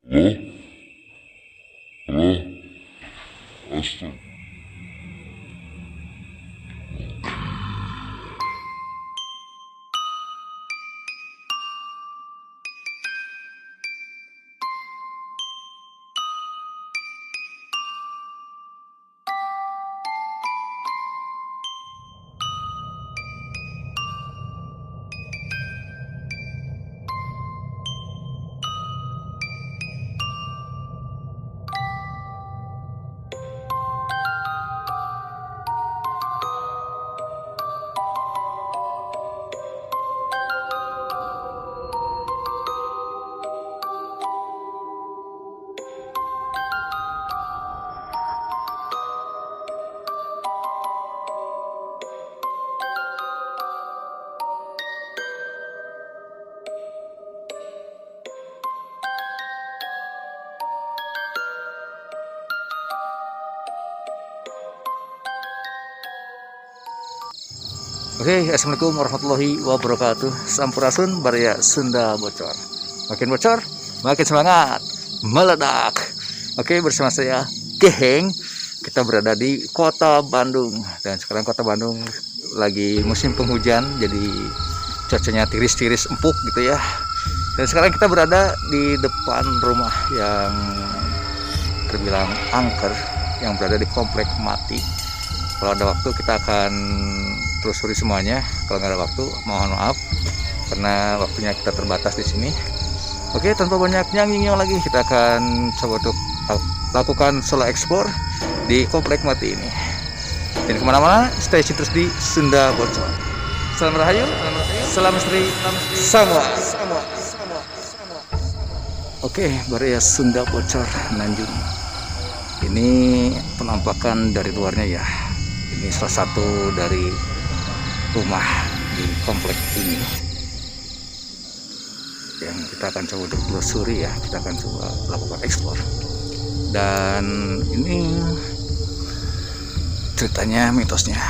Halo? Halo? Astaga. Oke, assalamualaikum warahmatullahi wabarakatuh. Sampurasun Barya Sunda bocor. Makin bocor, makin semangat, meledak. Oke, bersama saya Geheng. Kita berada di Kota Bandung dan sekarang Kota Bandung lagi musim penghujan, jadi cuacanya tiris-tiris empuk gitu ya. Dan sekarang kita berada di depan rumah yang terbilang angker, yang berada di komplek Mati. Kalau ada waktu kita akan telusuri semuanya. Kalau nggak ada waktu, mohon maaf karena waktunya kita terbatas di sini. Oke, tanpa banyak nyang-nying lagi, kita akan coba untuk lakukan solo explore di komplek Mati ini. Dan kemana-mana, stay tune terus di Sunda Bocor. Salam Rahayu, salam Istri, Sangwa. Oke, Barya Sunda Bocor Nanjung. Ini penampakan dari luarnya ya. Ini salah satu dari rumah di komplek ini yang kita akan coba untuk telusuri ya. Kita akan coba lakukan explore. Dan ini ceritanya, mitosnya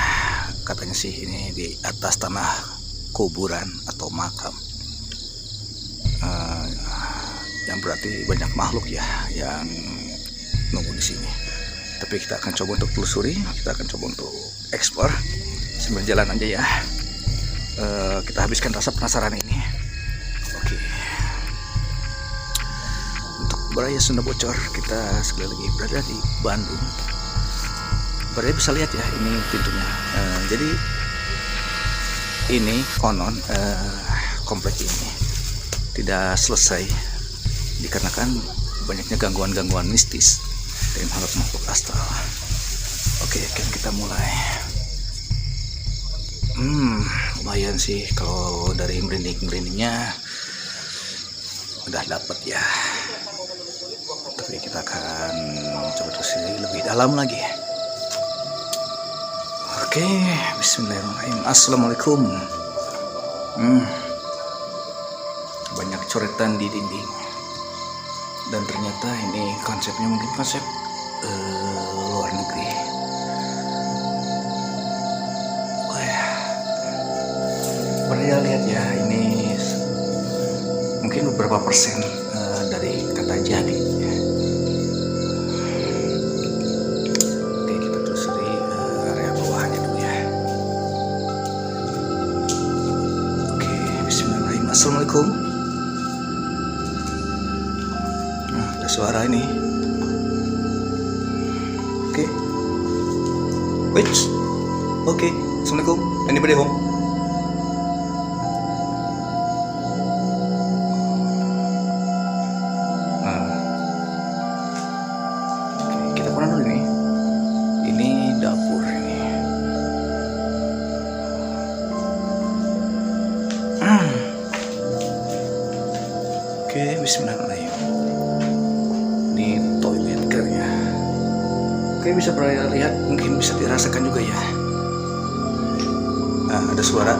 katanya sih ini di atas tanah kuburan atau makam, yang berarti banyak makhluk ya yang nunggu di sini. Tapi kita akan coba untuk telusuri, kita akan coba untuk explore sambil jalan aja ya. Kita habiskan rasa penasaran ini. Oke. Untuk Barya Sunda Bocor, kita sekali lagi berada di Bandung. Barya bisa lihat ya, ini pintunya. Jadi ini konon komplek ini tidak selesai dikarenakan banyaknya gangguan-gangguan mistis dari makhluk astral. Oke, kita mulai. Lumayan sih kalau dari merinding-merindingnya udah dapet ya. Tapi kita akan coba terus lebih dalam lagi. Oke, bismillahirrahmanirrahim. Assalamualaikum. Banyak coretan di dinding. Dan ternyata ini konsepnya mungkin konsep luar negeri. Barya lihat ya, ini mungkin beberapa persen dari kata jadi. Oke, kita telusuri area bawahnya dulu ya. Oke, bismillahirrahmanirrahim. Assalamualaikum. Nah, ada suara ini. Oke. Wait. Oke, assalamualaikum. Anybody home? Dapur ini. Oke, bismillahirrahmanirrahim. Ini toilet kayaknya. Oke, bisa Barya lihat, mungkin bisa dirasakan juga ya. Nah, ada suara.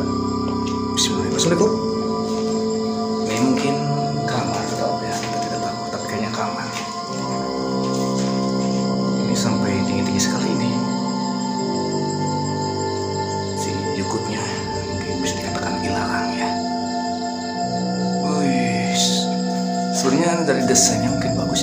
Bismillahirrahmanirrahim. Assalamualaikum. Ini mungkin kamar atau ya, kita tidak tahu, tapi kayaknya kamar. Ini sampai tinggi-tinggi sekali ini. Yukutnya mungkin bisa dikatakan ilalang ya. Sebenarnya dari desainnya mungkin bagus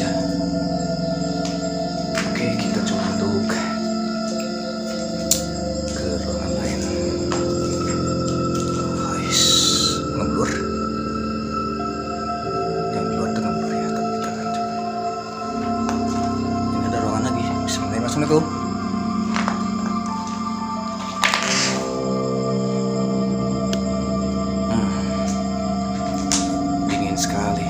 Assalamualaikum. Dingin sekali.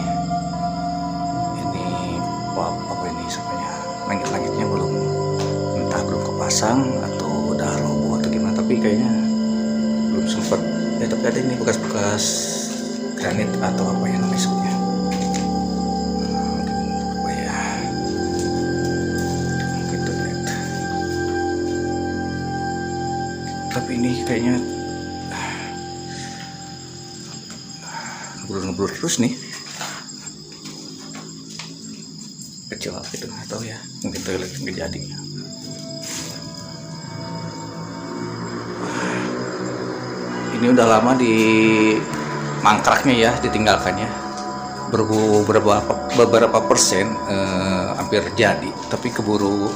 Ini apa ini sebenarnya? Langit-langitnya belum, entah belum kepasang atau udah roboh atau gimana, tapi kayaknya belum sempat. Ya tapi ada ini bekas-bekas granit atau apa yang namanya sebutnya. Apa ya? Gitu lihat. Tapi ini kayaknya ngeblur terus nih. Kecil apa itu nggak tahu ya, mungkin toilet nggak jadi. Ini udah lama di mangkraknya ya, ditinggalkannya beberapa persen, hampir jadi, tapi keburu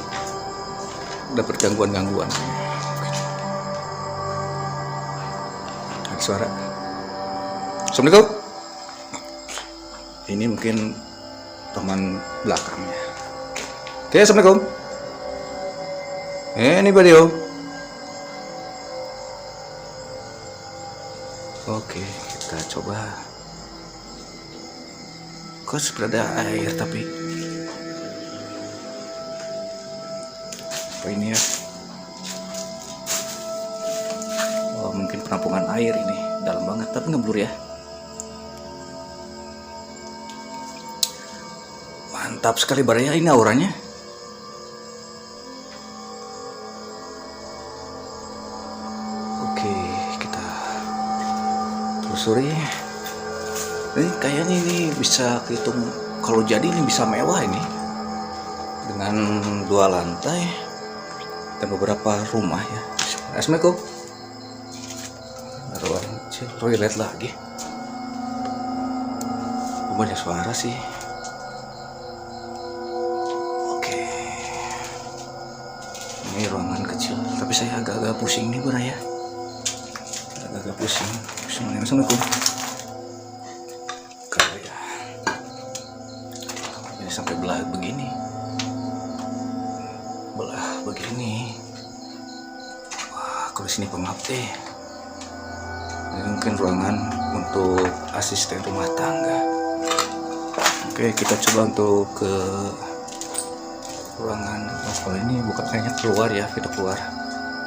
dapat gangguan. Ada suara. Assalamualaikum. Ini mungkin teman belakangnya. Oke, assalamualaikum. Anybody home? Oke, kita coba. Kok seperti ada air tapi apa ini ya? Oh, mungkin penampungan air ini dalam banget, tapi ngeblur ya. Mantap sekali Baraya, ini auranya. Oke, kita telusuri. Ini kayaknya ini bisa hitung, kalau jadi ini bisa mewah ini, dengan 2 lantai dan beberapa rumah ya. Assalamualaikum. Ruang kecil, toilet lagi. Banyak suara sih. Ini ruangan kecil, tapi saya agak-agak pusing nih Baraya. Agak-agak pusing. Assalamualaikum. Kalau ya, ini sampai belah begini. Wah, kalau sini pengap deh. Ini mungkin ruangan untuk asisten rumah tangga. Oke, kita coba untuk ke ruangan. Kalau ini bukan, kayaknya keluar ya, kita keluar.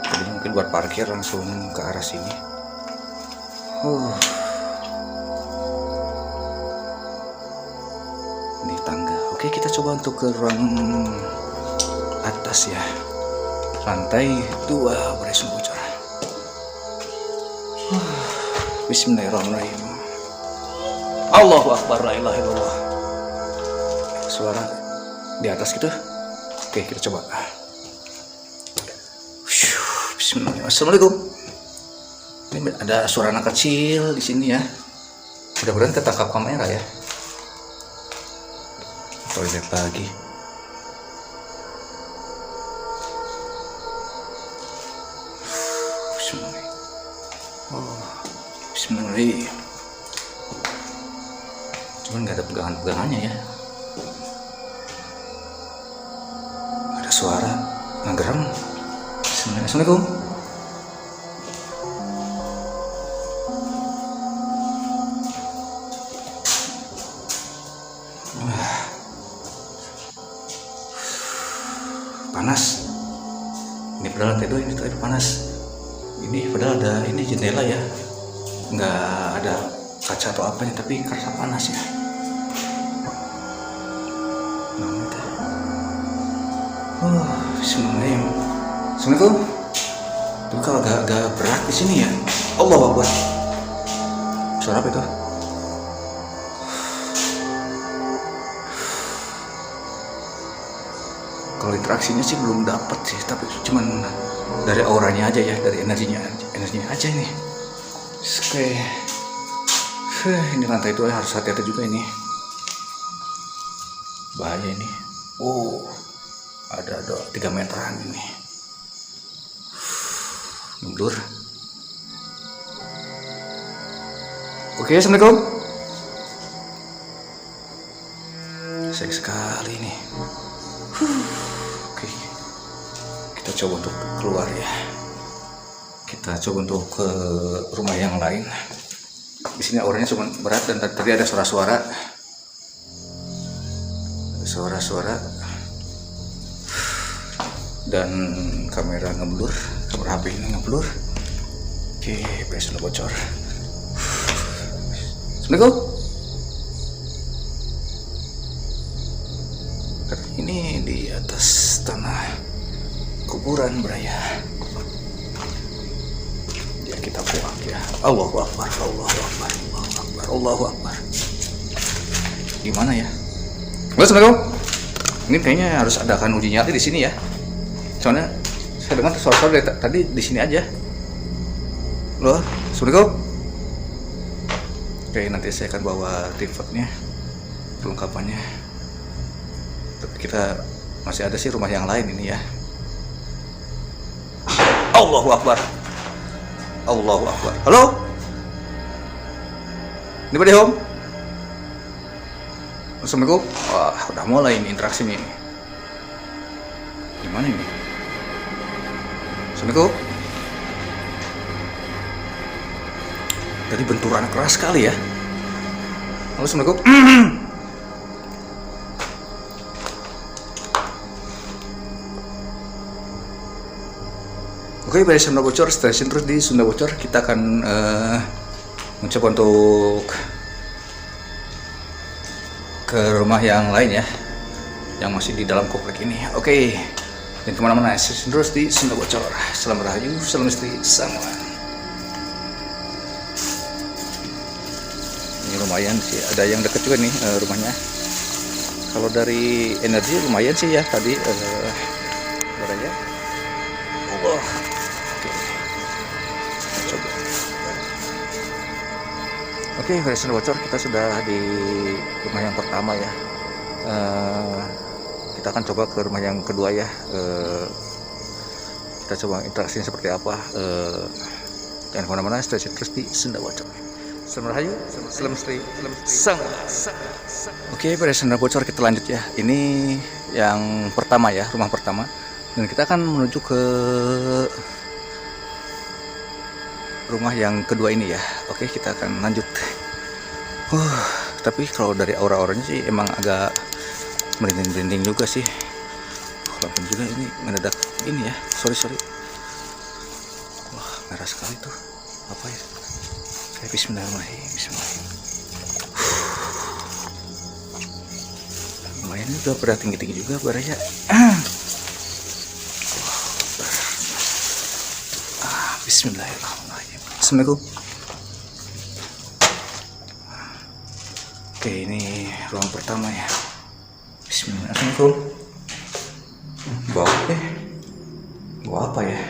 Jadi mungkin buat parkir langsung ke arah sini. Ini tangga. Oke, kita coba untuk ke ruang atas ya. Lantai 2 beresum bocor. Bismillahirrahmanirrahim. Allahu Akbar, la ilaha illallah. Suara di atas gitu. Oke, kita coba. Bismillahirrahmanirrahim. Assalamualaikum. Ini ada suara anak kecil di sini ya. Mudah-mudahan ketangkap kamera ya. Toilet lagi. Bismillahirrahmanirrahim. Cuman nggak ada pegangan-pegangannya ya. Suara ngegerem. Assalamualaikum. Panas. Ini padahal lantai 2 ini tuh panas. Ini padahal ada ini jendela ya, nggak ada kaca atau apanya, tapi kerasa panas ya. Bismillahirrahmanirrahim. Assalamualaikum. Tapi kalau agak berat di sini ya. Allahu Akbar. Suara apa itu? Kalau interaksinya sih belum dapat sih, tapi cuman dari auranya aja ya, dari energinya aja ini. Oke. Ini lantai 2 harus hati-hati juga ini. Bahaya ini. Ada 3 meteran ini. Mundur. Oke, assalamualaikum. Sayang sekali nih. Oke. Kita coba untuk keluar ya. Kita coba untuk ke rumah yang lain. Di sini auranya cuma berat dan tadi ada suara-suara. Suara-suara dan kamera ngeblur, kamera HP ini ngeblur. Oke, sudah bocor. Assalamualaikum. Ini di atas tanah kuburan beraya. Ya kita pulang ya. Allahu Akbar, Allahu Akbar, Allahu Akbar, Allahu Akbar. Gimana ya? Assalamualaikum. Ini kayaknya harus adakan uji nyali di sini ya. Soalnya saya dengar suara-suara dari tadi di sini aja. Loh, Assalamualaikum. Oke, nanti saya akan bawa tripodnya, perlengkapannya. Tapi kita masih ada sih rumah yang lain ini ya. Allahu Akbar. Allahu Akbar. Halo? Anybody home? Assalamualaikum. Wah, udah mulai ini interaksi nih. Gimana ini? Assalamualaikum. Tadi benturan keras sekali ya. Halo, Assalamualaikum. Oke, dari Sunda Bocor, stasiun terus di Sunda Bocor. Kita akan mencoba untuk ke rumah yang lain ya, yang masih di dalam komplek ini. Oke, dan kemana-mana, stasiun terus di Sunda Bocor. Salam Rahayu, salam istri, salam. Ini lumayan sih, ada yang dekat juga nih rumahnya. Kalau dari energi lumayan sih ya tadi beraya. Allah. Oke, dari Sunda Bocor kita sudah di rumah yang pertama ya. Kita akan coba ke rumah yang kedua ya. Kita coba interaksinya seperti apa. Jangan kemana-mana, stay terus di Sunda Bocor. Salam Rahayu, salam istri, sang. Oke, dari Sunda Bocor kita lanjut ya. Ini yang pertama ya, rumah pertama. Dan kita akan menuju ke rumah yang kedua ini ya. Oke, kita akan lanjut. Tapi kalau dari aura-auranya sih emang agak merinding-merinding juga sih. Walaupun juga ini mendadak ini ya. Sorry. Wah, merah sekali tuh. Apa ya? Kayak Bismillahirrahmanirrahim. Lumayan udah pada tinggi-tinggi juga baraya. Bismillahirrahmanirrahim. Assalamualaikum. Oke, ini ruang pertama ya. Bismillahirrahmanirrahim. Bawa apa ya?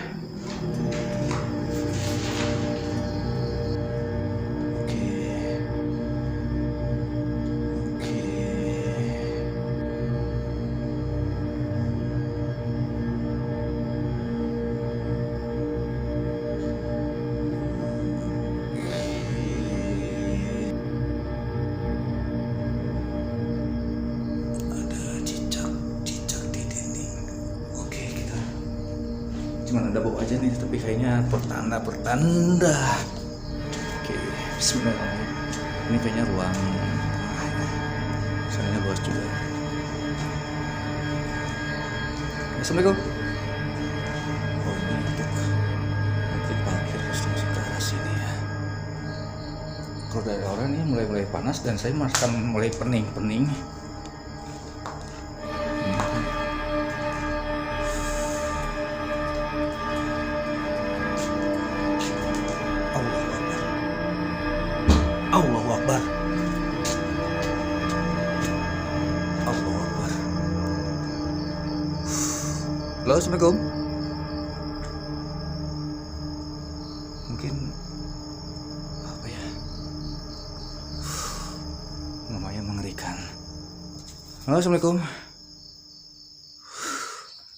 Cuman ada bau aja nih, tapi kayaknya pertanda. Oke, bismillahirrahmanirrahim. Ini kayaknya ruang sananya luas juga. Assalamualaikum. Oh, ini untuk parkir terus masuk ke arah sini ya. Kalau dari orang ini mulai panas dan saya akan mulai pening. Allahu Akbar. Halo, Assalamualaikum. Mungkin apa ya? Lumayan mengerikan. Halo, Assalamualaikum.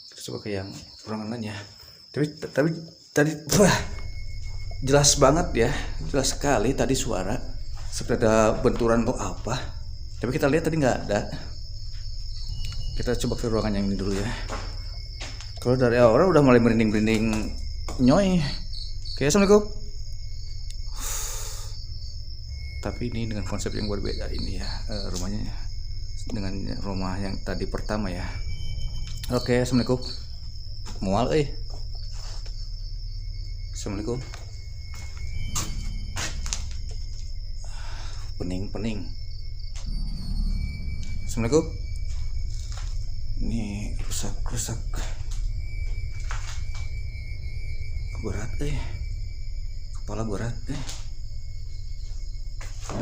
Kita coba ke yang ruangan lain ya. Tapi tadi jelas banget ya, jelas sekali tadi suara seperti ada benturan atau apa. Tapi kita lihat tadi nggak ada. Kita coba ke ruangan yang ini dulu ya. Kalau dari awal udah mulai merinding-merinding nyoy. Oke, assalamualaikum. Tapi ini dengan konsep yang berbeda ini ya, rumahnya dengan rumah yang tadi pertama ya. Oke, assalamualaikum. Mual Assalamualaikum. Pening. Assalamualaikum. Ini rusak. Berat kepala berat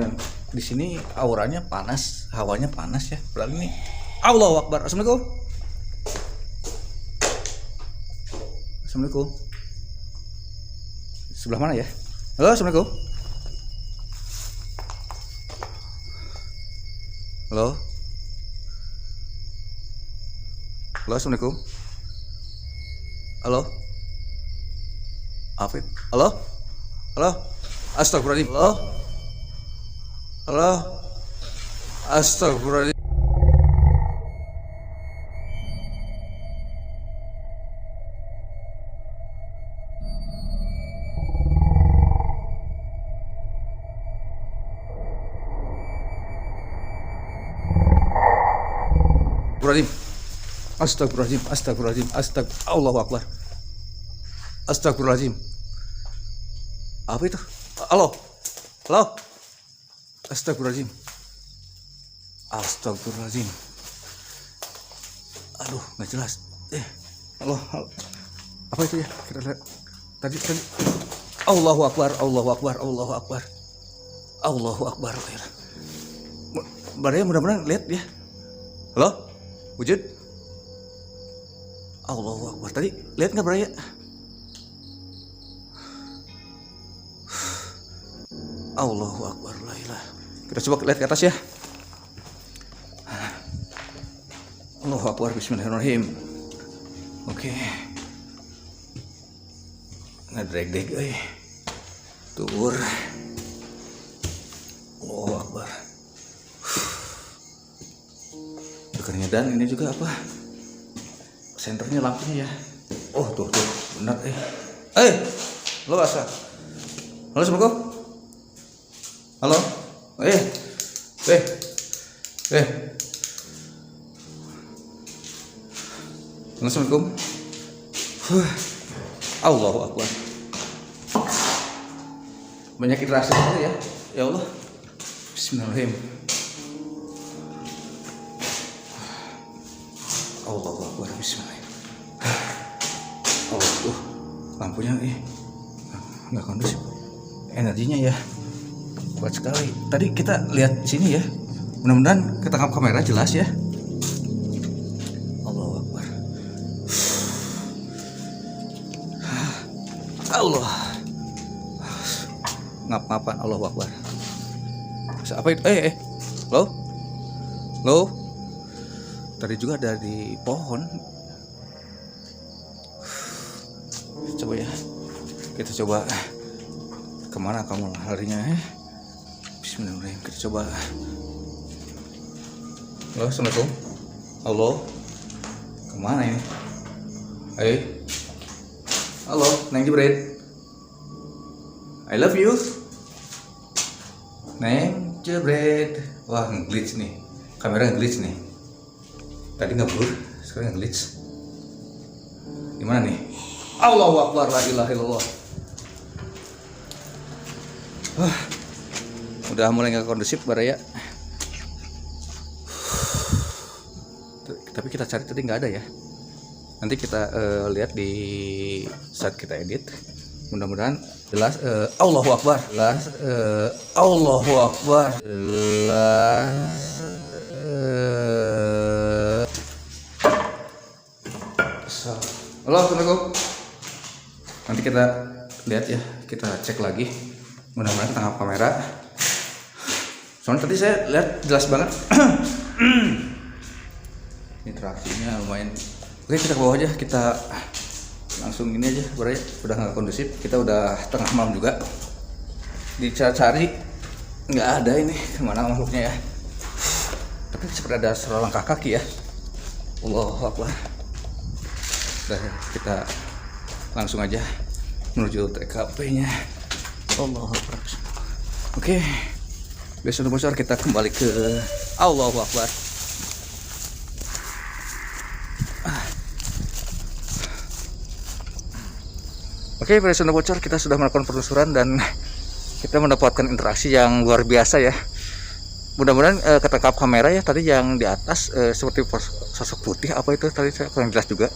dan di sini auranya panas, hawanya panas ya. Padahal ini Allahu Akbar. Assalamualaikum. Assalamualaikum. Sebelah mana ya? Halo, assalamualaikum. Halo. Halo, assalamualaikum. Halo. Afif. Halo. Astagfirullahaladzim. Halo. Astagfirullahaladzim. Astagfirullahaladzim. Allahu Akbar. Astagfirullahaladzim. Apa itu? Halo. Astagfirullahaladzim. Aduh, nggak jelas. Halo. Apa itu ya? Kita lihat. Tadi. Allahu Akbar. Baraya mudah-mudahan lihat ya. Halo? Wujud? Allahu Akbar. Tadi lihat nggak Baraya? Allahu Akbar, la ilaha. Kita coba lihat ke atas ya. Allahu Akbar, bismillahirrahmanirrahim. Oke. Ngedreg-deg tur. Allahu Akbar. Dekarnya dan ini juga apa? Senternya lampunya ya. Oh, tuh benar lo asal. Halo, assalamualaikum. Halo, Assalamualaikum. Allahu Akbar. Banyak interaksi ya. Ya Allah. Bismillahirrahmanirrahim. Allahu Akbar. Bismillahirrahmanirrahim. Oh, lampunya nggak kondusif. Energinya ya. Kuat sekali. Tadi kita lihat sini ya. Mudah-mudahan ketangkap kamera jelas ya. Allahu Akbar. Allah. Ngap-ngapan Allahu Akbar. Apa itu? Halo. Tadi juga ada di pohon. Coba ya. Kita coba kemana kamu larinya Bismillahirrahmanirrahim. Kita coba. Halo, assalamualaikum. Halo. Kemana ini? Halo, Neng Jebret. I love you. Neng Jebret. Wah, nge-glitch nih. Kamera nge-glitch nih. Tadi nggak blur, sekarang nge-glitch. Gimana nih? Allahu Akbar, la ilaha illallah. Udah mulai nggak kondusif Baraya. Tapi kita cari tadi nggak ada ya. Nanti kita lihat di saat kita edit. Mudah-mudahan jelas. Allahu Akbar. Allahu Akbar. Halo, assalamualaikum. Nanti kita lihat ya. Kita cek lagi. Mudah-mudahan tangkap kamera. Soalnya tadi saya lihat jelas banget. Interaksinya lumayan. Oke, kita ke bawah aja. Kita langsung ini aja. Udah nggak kondusif. Kita udah tengah malam juga. Dicari nggak ada ini kemana makhluknya ya. Tapi seperti ada selangkah kaki ya. Allahu Akbar. kita langsung aja menuju TKP-nya. Allahu Akbar. Oke, besok bocor kita kembali ke Allahu Akbar. Oke, pada Sunda Bocor kita sudah melakukan penelusuran dan kita mendapatkan interaksi yang luar biasa ya. Mudah-mudahan ketangkap kamera ya tadi yang di atas seperti sosok putih apa itu tadi saya kurang jelas juga.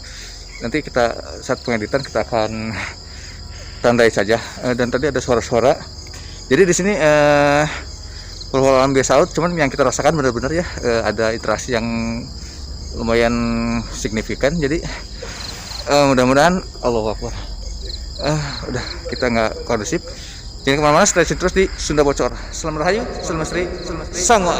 Nanti kita saat pengeditan kita akan tandai saja dan tadi ada suara-suara. Jadi di sini perlawanan biasa out, cuman yang kita rasakan benar-benar ya ada interaksi yang lumayan signifikan. Jadi mudah-mudahan Allahu Akbar. Udah kita nggak kondusif. Jangan kemana-mana, stay terus di Sunda Bocor. Selamat Rahayu, Selamat Sri, Sangwa.